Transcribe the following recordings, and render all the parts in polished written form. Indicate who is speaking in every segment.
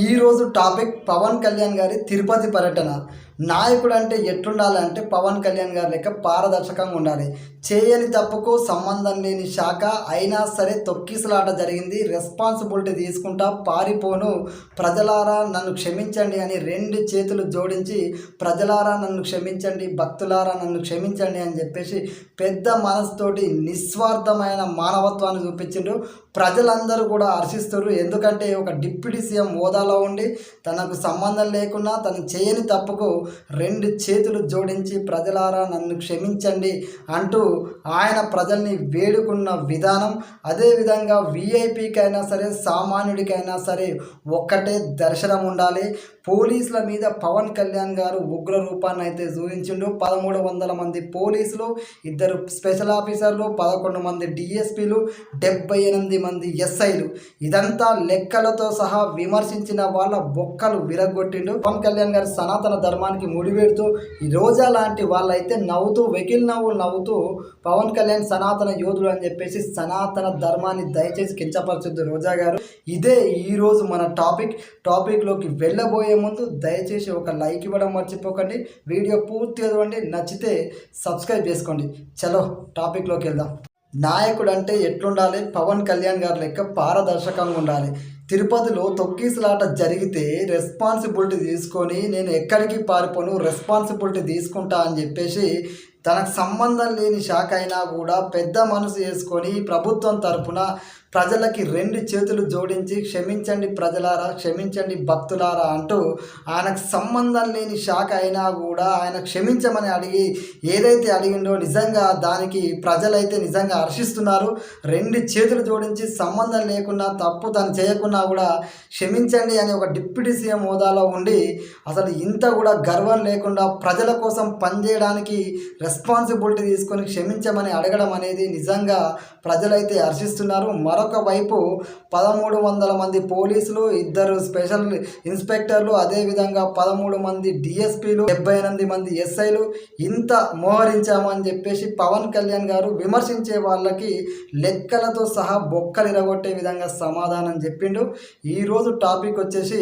Speaker 1: ఈరోజు టాపిక్ పవన్ కళ్యాణ్ గారి తిరుపతి పర్యటన. నాయకుడు అంటే ఎట్లుండాలంటే పవన్ కళ్యాణ్ గారి లెక్క పారదర్శకంగా ఉండాలి. చేయని తప్పుకు సంబంధం లేని శాఖ అయినా సరే తొక్కిసలాట జరిగింది, రెస్పాన్సిబిలిటీ తీసుకుంటా పారిపోను, ప్రజలారా నన్ను క్షమించండి అని రెండు చేతులు జోడించి ప్రజలారా నన్ను క్షమించండి, భక్తులారా నన్ను క్షమించండి అని చెప్పేసి పెద్ద మనసుతోటి నిస్వార్థమైన మానవత్వాన్ని చూపించిండు. ప్రజలందరూ కూడా హర్షిస్తారు. ఎందుకంటే ఒక డిప్యూటీ సీఎం హోదాలో ఉండి తనకు సంబంధం లేకున్నా తను చేయని తప్పుకు రెండు చేతులు జోడించి ప్రజలారా నన్ను క్షమించండి అంటూ ఆయన ప్రజల్ని వేడుకున్న విధానం, అదేవిధంగా వీఐపీకైనా సరే సామాన్యుడికైనా సరే ఒక్కటే దర్శనం ఉండాలి. పోలీసుల మీద పవన్ కళ్యాణ్ గారు ఉగ్ర రూపాన్ని అయితే చూపించిండు. 1300 మంది పోలీసులు, 2 స్పెషల్ ఆఫీసర్లు, 11 మంది డిఎస్పీలు, 78 మంది ఎస్ఐలు, ఇదంతా లెక్కలతో సహా విమర్శించిన వాళ్ళ బొక్కలు విరగొట్టిండు. పవన్ కళ్యాణ్ గారు సనాతన ధర్మానికి ముడిపెడుతూ ఈ రోజా లాంటి వాళ్ళైతే నవ్వుతూ వెకిల్ నవ్వుతూ పవన్ కళ్యాణ్ సనాతన యోధుడు అని చెప్పేసి సనాతన ధర్మాన్ని దయచేసి కించపరచొద్దు రోజా గారు. ఇదే ఈరోజు మన టాపిక్లోకి వెళ్ళబోయే ముందు దయచేసి ఒక లైక్ ఇవ్వడం మర్చిపోకండి. వీడియో పూర్తిగా చూడండి, నచ్చితే సబ్స్క్రైబ్ చేసుకోండి. చలో టాపిక్లోకి వెళ్దాం. నాయకుడు అంటే ఎట్లుండాలి? పవన్ కళ్యాణ్ గారి లెక్క పారదర్శకంగా ఉండాలి. తిరుపతిలో తొక్కిసలాట జరిగితే రెస్పాన్సిబిలిటీ తీసుకొని నేను ఎక్కడికి పారిపోను, రెస్పాన్సిబిలిటీ తీసుకుంటా అని చెప్పేసి తనకు సంబంధం లేని శాఖ అయినా కూడా పెద్ద మనసు చేసుకొని ప్రభుత్వం తరపున ప్రజలకి రెండు చేతులు జోడించి క్షమించండి ప్రజలారా, క్షమించండి భక్తులారా అంటూ ఆయనకు సంబంధం లేని శాఖ అయినా కూడా ఆయన క్షమించమని అడిగి ఏదైతే అడిగిండో నిజంగా దానికి ప్రజలైతే నిజంగా హర్షిస్తున్నారు. రెండు చేతులు జోడించి సంబంధం లేకున్నా తప్పు తను చేయకున్నా కూడా క్షమించండి అని ఒక డిప్యూటీ సీఎం హోదాలో ఉండి అసలు ఇంత కూడా గర్వం లేకుండా ప్రజల కోసం పనిచేయడానికి రెస్పాన్సిబిలిటీ తీసుకొని క్షమించమని అడగడం అనేది నిజంగా ప్రజలైతే హర్షిస్తున్నారు. మరొక వైపు 1300 మంది పోలీసులు, 2 స్పెషల్ ఇన్స్పెక్టర్లు, అదేవిధంగా 13 మంది డిఎస్పీలు, 78 మంది ఎస్ఐలు ఇంత మోహరించామని చెప్పేసి పవన్ కళ్యాణ్ గారు విమర్శించే వాళ్ళకి లెక్కలతో సహా బొక్కలు ఇరగొట్టే విధంగా సమాధానం చెప్పిండు. ఈరోజు టాపిక్ వచ్చేసి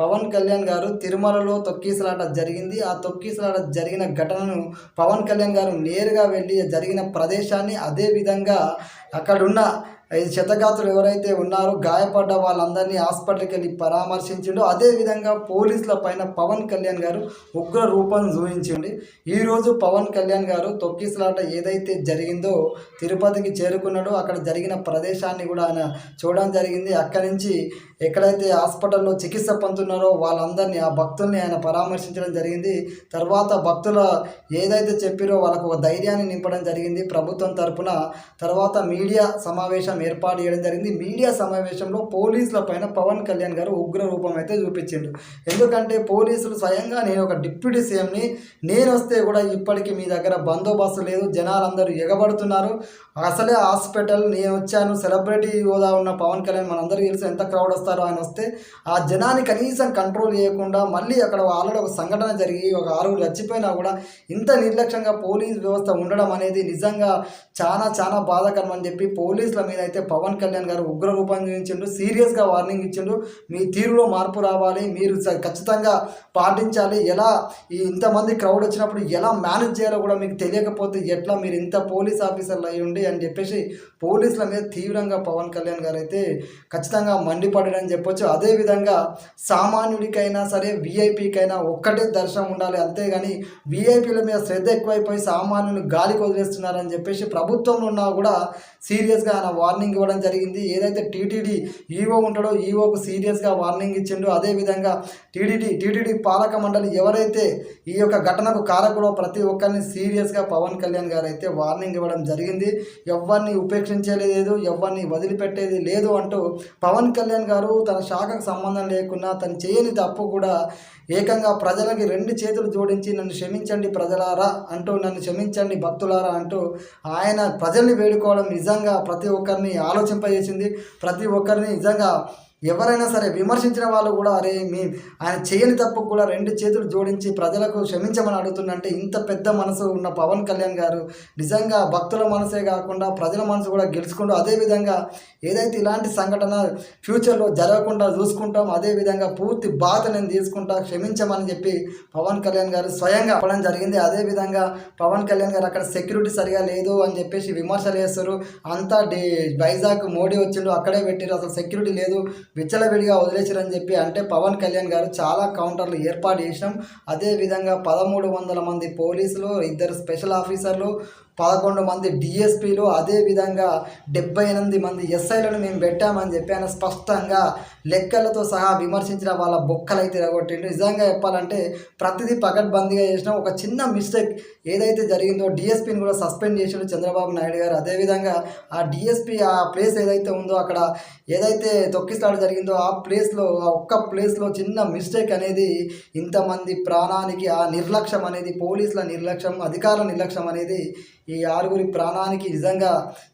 Speaker 1: పవన్ కళ్యాణ్ గారు తిరుమలలో తొక్కిసలాట జరిగింది. ఆ తొక్కిసలాట జరిగిన ఘటనను పవన్ కళ్యాణ్ గారు నేరుగా వెళ్ళి జరిగిన ప్రదేశాన్ని, అదేవిధంగా అక్కడున్న క్షతగాతులు ఎవరైతే ఉన్నారో గాయపడ్డ వాళ్ళందరినీ హాస్పిటల్కి వెళ్ళి పరామర్శించిండు. అదేవిధంగా పోలీసుల పైన పవన్ కళ్యాణ్ గారు ఉగ్ర రూపం చూపించిండు. ఈరోజు పవన్ కళ్యాణ్ గారు తొక్కిసలాట ఏదైతే జరిగిందో తిరుపతికి చేరుకున్నాడో అక్కడ జరిగిన ప్రదేశాన్ని కూడా ఆయన చూడడం జరిగింది. అక్కడి నుంచి ఎక్కడైతే హాస్పిటల్లో చికిత్స పొందుతున్నారో వాళ్ళందరినీ, ఆ భక్తుల్ని ఆయన పరామర్శించడం జరిగింది. తర్వాత భక్తుల ఏదైతే చెప్పారో వాళ్ళకు ఒక ధైర్యాన్ని నింపడం జరిగింది ప్రభుత్వం తరపున. తర్వాత మీడియా సమావేశం ఏర్పాటు చేయడం జరిగింది. మీడియా సమావేశంలో పోలీసుల పైన పవన్ కళ్యాణ్ గారు ఉగ్ర రూపం అయితే చూపించిండు. ఎందుకంటే పోలీసులు స్వయంగా నేను ఒక డిప్యూటీ సీఎంని, నేను వస్తే కూడా ఇప్పటికీ మీ దగ్గర బందోబస్తు లేదు, జనాలందరూ ఎగబడుతున్నారు, అసలే హాస్పిటల్ నేను వచ్చాను, సెలబ్రిటీ హోదా ఉన్న పవన్ కళ్యాణ్ మనందరికీ తెలుసు ఎంత క్రౌడ్ వస్తారో, ఆయన వస్తే ఆ జనాన్ని కనీసం కంట్రోల్ చేయకుండా మళ్ళీ అక్కడ ఆల్రెడీ ఒక సంఘటన జరిగి ఒక 6 చచ్చిపోయినా కూడా ఇంత నిర్లక్ష్యంగా పోలీస్ వ్యవస్థ ఉండడం అనేది నిజంగా చాలా బాధాకరం అని చెప్పి పోలీసుల మీద అయితే పవన్ కళ్యాణ్ గారు ఉగ్ర రూపం చూపించిండు. సీరియస్గా వార్నింగ్ ఇచ్చిండు. మీ తీరులో మార్పు రావాలి, మీరు ఖచ్చితంగా పాటించాలి, ఎలా ఇంతమంది క్రౌడ్ వచ్చినప్పుడు ఎలా మేనేజ్ చేయాలో కూడా మీకు తెలియకపోతే ఎట్లా, మీరు ఇంత పోలీస్ ఆఫీసర్లు అయ్యి ఉండి అని చెప్పేసి పోలీసుల మీద తీవ్రంగా పవన్ కళ్యాణ్ గారు అయితే ఖచ్చితంగా మండిపడని చెప్పొచ్చు. అదేవిధంగా సామాన్యుడికైనా సరే వీఐపీకైనా ఒక్కటే దర్శనం ఉండాలి, అంతేగాని వీఐపీల మీద శ్రద్ధ ఎక్కువైపోయి సామాన్యుని గాలికి వదిలేస్తున్నారని చెప్పేసి ప్రభుత్వంలో ఉన్నా కూడా సీరియస్గా ఆయన వార్నింగ్ ఇవ్వడం జరిగింది. ఏదైతే టీటీడీ ఈవో ఉంటాడో ఈవోకు సీరియస్గా వార్నింగ్ ఇచ్చిండు. అదేవిధంగా టీటీడీ పాలక మండలి ఎవరైతే ఈ యొక్క ఘటనకు కారకుడో ప్రతి ఒక్కరిని సీరియస్గా పవన్ కళ్యాణ్ గారు అయితే వార్నింగ్ ఇవ్వడం జరిగింది. ఎవరిని ఉపేక్షించేది, ఎవరిని వదిలిపెట్టేది లేదు అంటూ పవన్ కళ్యాణ్ గారు తన శాఖకు సంబంధం లేకున్నా తను చేయని తప్పు కూడా ఏకంగా ప్రజలకి రెండు చేతులు జోడించి నన్ను క్షమించండి ప్రజలారా అంటూ, నన్ను క్షమించండి భక్తులారా అంటూ ఆయన ప్రజల్ని వేడుకోవడం నిజంగా ప్రతి ఒక్కరిని ఆలోచింపజేసింది. ప్రతి ఒక్కరిని నిజంగా ఎవరైనా సరే విమర్శించిన వాళ్ళు కూడా అరే ఆయన చేయని తప్పు కూడా రెండు చేతులు జోడించి ప్రజలకు క్షమించమని అడుగుతుందంటే ఇంత పెద్ద మనసు ఉన్న పవన్ కళ్యాణ్ గారు నిజంగా భక్తుల మనసే కాకుండా ప్రజల మనసు కూడా గెలుచుకుంటూ అదేవిధంగా ఏదైతే ఇలాంటి సంఘటన ఫ్యూచర్లో జరగకుండా చూసుకుంటాం అదేవిధంగా పూర్తి బాధ నేను తీసుకుంటా క్షమించమని చెప్పి పవన్ కళ్యాణ్ గారు స్వయంగా చెప్పడం జరిగింది. అదేవిధంగా పవన్ కళ్యాణ్ గారు అక్కడ సెక్యూరిటీ సరిగా లేదు అని చెప్పేసి విమర్శలు చేస్తారు. అంతా వైజాగ్ మోడీ వచ్చిండు అక్కడే పెట్టారు, అసలు సెక్యూరిటీ లేదు, విచ్చలవిడిగా వదిలేసారని చెప్పి అంటే పవన్ కళ్యాణ్ గారు చాలా కౌంటర్లు ఏర్పాటు చేసినాం. అదేవిధంగా 1300 మంది పోలీసులు, 2 స్పెషల్ ఆఫీసర్లు, 11 మంది డిఎస్పీలు, అదేవిధంగా 78 మంది ఎస్ఐలను మేము పెట్టామని చెప్పి ఆయన స్పష్టంగా లెక్కలతో సహా విమర్శించిన వాళ్ళ బొక్కలైతే తిరగొట్టిండు. నిజంగా చెప్పాలంటే ప్రతిదీ పకడ్బందీగా చేసిన ఒక చిన్న మిస్టేక్ ఏదైతే జరిగిందో డిఎస్పీని కూడా సస్పెండ్ చేసిండు చంద్రబాబు నాయుడు గారు. అదేవిధంగా ఆ డిఎస్పీ ఆ ప్లేస్ ఏదైతే ఉందో అక్కడ ఏదైతే తొక్కిసలాట జరిగిందో ఆ ప్లేస్లో ఆ ఒక్క ప్లేస్లో చిన్న మిస్టేక్ అనేది ఇంతమంది ప్రాణానికి ఆ నిర్లక్ష్యం అనేది పోలీసుల నిర్లక్ష్యం అధికారుల నిర్లక్ష్యం అనేది ఈ 6 ప్రాణానికి నిజంగా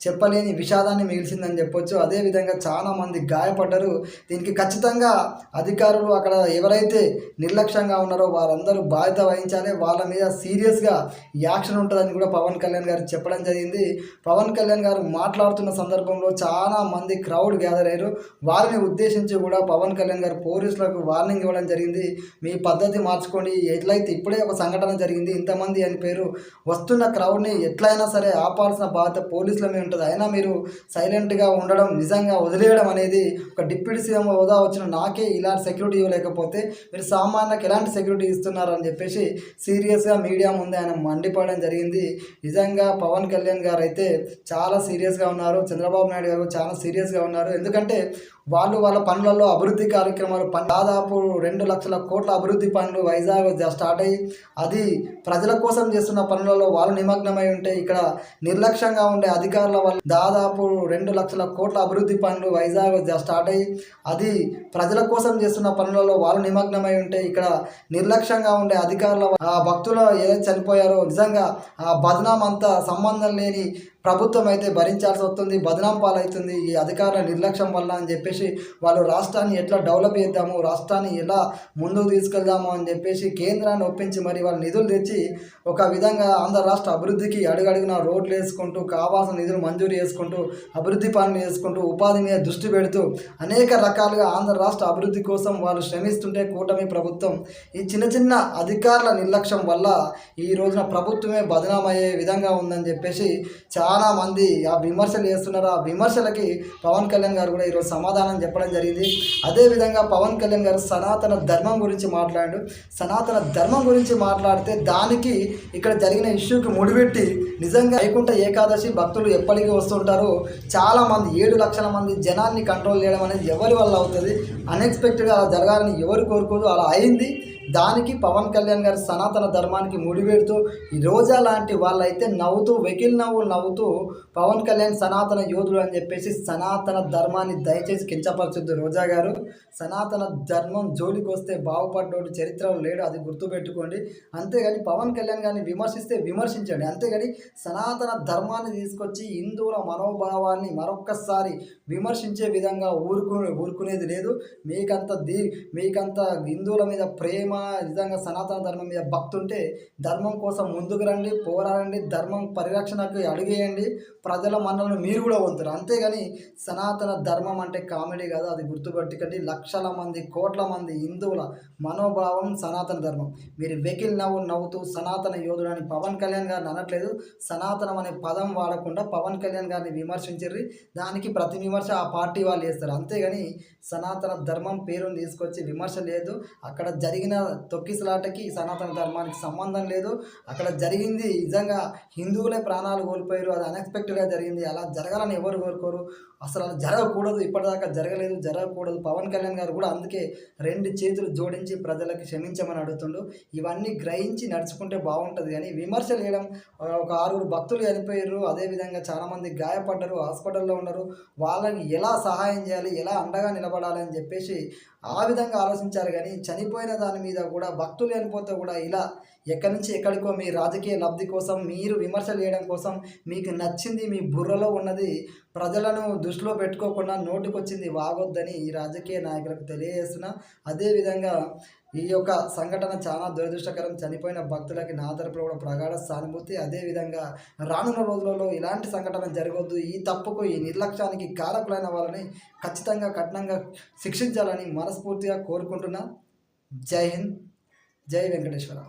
Speaker 1: చెప్పలేని విషాదాన్ని మిగిల్చిందని చెప్పొచ్చు. అదేవిధంగా చాలామంది గాయపడ్డారు. దీనికి ఖచ్చితంగా అధికారులు అక్కడ ఎవరైతే నిర్లక్ష్యంగా ఉన్నారో వారందరూ బాధ్యత వహించాలి, వాళ్ళ మీద సీరియస్గా యాక్షన్ ఉంటుందని కూడా పవన్ కళ్యాణ్ గారు చెప్పడం జరిగింది. పవన్ కళ్యాణ్ గారు మాట్లాడుతున్న సందర్భంలో చాలా మంది క్రౌడ్ గ్యాదర్ అయ్యారు. వారిని ఉద్దేశించి కూడా పవన్ కళ్యాణ్ గారు పోలీసులకు వార్నింగ్ ఇవ్వడం జరిగింది. మీ పద్ధతి మార్చుకోండి, ఎట్లయితే ఇప్పుడే ఒక సంఘటన జరిగింది, ఇంతమంది అని పేరు వస్తున్న క్రౌడ్ని ఎట్లయినా సరే ఆపాల్సిన బాధ్యత పోలీసుల మీద ఉంటుంది. అయినా మీరు సైలెంట్గా ఉండడం నిజంగా వదిలేయడం అనేది ఒక డిప్యూటీ సీఎం హోదా వచ్చిన నాకే ఇలాంటి సెక్యూరిటీ ఇవ్వలేకపోతే మీరు సామాన్యులకు ఎలాంటి సెక్యూరిటీ ఇస్తున్నారు అని చెప్పేసి సీరియస్గా మీడియా ముందే ఆయన మండిపడడం జరిగింది. నిజంగా పవన్ కళ్యాణ్ గారు అయితే చాలా సీరియస్గా ఉన్నారు, చంద్రబాబు నాయుడు గారు చాలా సీరియస్గా ఉన్నారు. ఎందుకంటే వాళ్ళ పనులలో అభివృద్ధి కార్యక్రమాలు దాదాపు 2 లక్షల కోట్ల అభివృద్ధి పనులు వైజాగ్ స్టార్ట్ అయ్యి అది ప్రజల కోసం చేస్తున్న పనులలో వాళ్ళు నిమగ్నమై ఉంటే ఇక్కడ నిర్లక్ష్యంగా ఉండే అధికారుల వల్ల దాదాపు 2 లక్షల కోట్ల అభివృద్ధి పనులు వైజాగ్ స్టార్ట్ అయ్యి అది ప్రజల కోసం చేస్తున్న పనులలో వాళ్ళు నిమగ్నమై ఉంటే ఇక్కడ నిర్లక్ష్యంగా ఉండే అధికారుల ఆ భక్తులు ఏదైతే చనిపోయారో నిజంగా ఆ బదనాం అంతా సంబంధం లేని ప్రభుత్వం అయితే భరించాల్సి వస్తుంది, బదనాం పాలవుతుంది ఈ అధికారుల నిర్లక్ష్యం వల్ల అని చెప్పేసి వాళ్ళు రాష్ట్రాన్ని ఎట్లా డెవలప్ చేద్దాము, రాష్ట్రాన్ని ఎలా ముందుకు తీసుకెళ్దాము అని చెప్పేసి కేంద్రాన్ని ఒప్పించి మరి వాళ్ళు నిధులు తెచ్చి ఒక విధంగా ఆంధ్ర రాష్ట్ర అభివృద్ధికి అడుగడుగున రోడ్లు వేసుకుంటూ కావాల్సిన నిధులు మంజూరు చేసుకుంటూ అభివృద్ధి పనులు చేసుకుంటూ ఉపాధి మీద దృష్టి పెడుతూ అనేక రకాలుగా ఆంధ్ర రాష్ట్ర అభివృద్ధి కోసం వాళ్ళు శ్రమిస్తుంటే కూటమి ప్రభుత్వం ఈ చిన్న అధికారుల నిర్లక్ష్యం వల్ల ఈ రోజున ప్రభుత్వమే బదనామయ్యే విధంగా ఉందని చెప్పేసి చాలా మంది ఆ విమర్శలు చేస్తున్నారు. ఆ విమర్శలకి పవన్ కళ్యాణ్ గారు కూడా ఈరోజు సమాధానం చెప్పడం జరిగింది. అదేవిధంగా పవన్ కళ్యాణ్ గారు సనాతన ధర్మం గురించి మాట్లాడాడు. సనాతన ధర్మం గురించి మాట్లాడితే దానికి ఇక్కడ జరిగిన ఇష్యూకి ముడిపెట్టి నిజంగా వైకుంఠ ఏకాదశి భక్తులు ఎప్పటికీ వస్తుంటారో చాలామంది 7 లక్షల మంది జనాన్ని కంట్రోల్ చేయడం అనేది ఎవరి వల్ల అవుతుంది, అన్ఎక్స్పెక్టెడ్గా అలా జరగాలని ఎవరు కోరుకోదు, అలా అయింది. దానికి పవన్ కళ్యాణ్ గారు సనాతన ధర్మానికి ముడిపెడుతూ ఈ రోజా లాంటి వాళ్ళైతే నవ్వుతూ వెకిల్ నవ్వుతూ పవన్ కళ్యాణ్ సనాతన యోధుడు అని చెప్పేసి సనాతన ధర్మాన్ని దయచేసి కించపరచొద్దు రోజా గారు. సనాతన ధర్మం జోలికి వస్తే బాగుపడ్డోడు చరిత్రలో లేడు, అది గుర్తుపెట్టుకోండి. అంతేగాని పవన్ కళ్యాణ్ గారిని విమర్శిస్తే విమర్శించండి, అంతేగాని సనాతన ధర్మాన్ని తీసుకొచ్చి హిందువుల మనోభావాన్ని మరొక్కసారి విమర్శించే విధంగా ఊరుకునేది లేదు. మీకంత హిందువుల మీద ప్రేమ నిజంగా సనాతన ధర్మం మీద భక్తి ఉంటే ధర్మం కోసం ముందుకు రండి, పోరాడండి, ధర్మం పరిరక్షణకు అడిగేయండి, ప్రజల మన్నలను మీరు కూడా పొందుతారు. అంతేగాని సనాతన ధర్మం అంటే కామెడీ కాదు, అది గుర్తుపెట్టుకండి. లక్షల మంది కోట్ల మంది హిందువుల మనోభావం సనాతన ధర్మం. మీరు వెకిల్ నవ్వుతూ సనాతన యోధుడు అని పవన్ కళ్యాణ్ గారిని అనట్లేదు, సనాతనం అనే పదం వాడకుండా పవన్ కళ్యాణ్ గారిని విమర్శించర్రి. దానికి ప్రతి విమర్శ ఆ పార్టీ వాళ్ళు చేస్తారు, అంతేగాని సనాతన ధర్మం పేరుని తీసుకొచ్చి విమర్శ లేదు. అక్కడ జరిగిన తొక్కిసలాటకి సనాతన ధర్మానికి సంబంధం లేదు. అక్కడ జరిగింది నిజంగా హిందువులే ప్రాణాలు కోల్పోయారు, అది అన్ఎక్స్పెక్టెడ్గా జరిగింది. అలా జరగాలని ఎవరు కోరుకోరు, అసలు అలా జరగకూడదు, ఇప్పటిదాకా జరగలేదు, జరగకూడదు. పవన్ కళ్యాణ్ గారు కూడా అందుకే 2 చేతులు జోడించి ప్రజలకు క్షమించమని అడుగుతుండు. ఇవన్నీ గ్రహించి నడుచుకుంటే బాగుంటుంది. కానీ విమర్శలు చేయడం, ఒక 6 భక్తులు చనిపోయారు, అదేవిధంగా చాలామంది గాయపడ్డారు, హాస్పిటల్లో ఉన్నారు, వాళ్ళని ఎలా సహాయం చేయాలి, ఎలా అండగా నిలబడాలి అని చెప్పేసి ఆ విధంగా ఆలోచించాలి. కానీ చనిపోయిన దాని మీద మీద కూడా భక్తులు చనిపోతే కూడా ఇలా ఎక్కడి నుంచి ఎక్కడికో మీ రాజకీయ లబ్ధి కోసం మీరు విమర్శలు చేయడం కోసం మీకు నచ్చింది మీ బుర్రలో ఉన్నది ప్రజలను దృష్టిలో పెట్టుకోకుండా నోటికొచ్చింది వాగొద్దని ఈ రాజకీయ నాయకులకు తెలియజేస్తున్నా. అదేవిధంగా ఈ యొక్క సంఘటన చాలా దురదృష్టకరం. చనిపోయిన భక్తులకి నా తరపున కూడా ప్రగాఢ సానుభూతి. అదేవిధంగా రానున్న రోజులలో ఇలాంటి సంఘటన జరగొద్దు. ఈ తప్పుకు ఈ నిర్లక్ష్యానికి కారకులైన వాళ్ళని ఖచ్చితంగా కఠినంగా శిక్షించాలని మనస్ఫూర్తిగా కోరుకుంటున్నా. జై హింద్, జై వెంకటేశ్వర.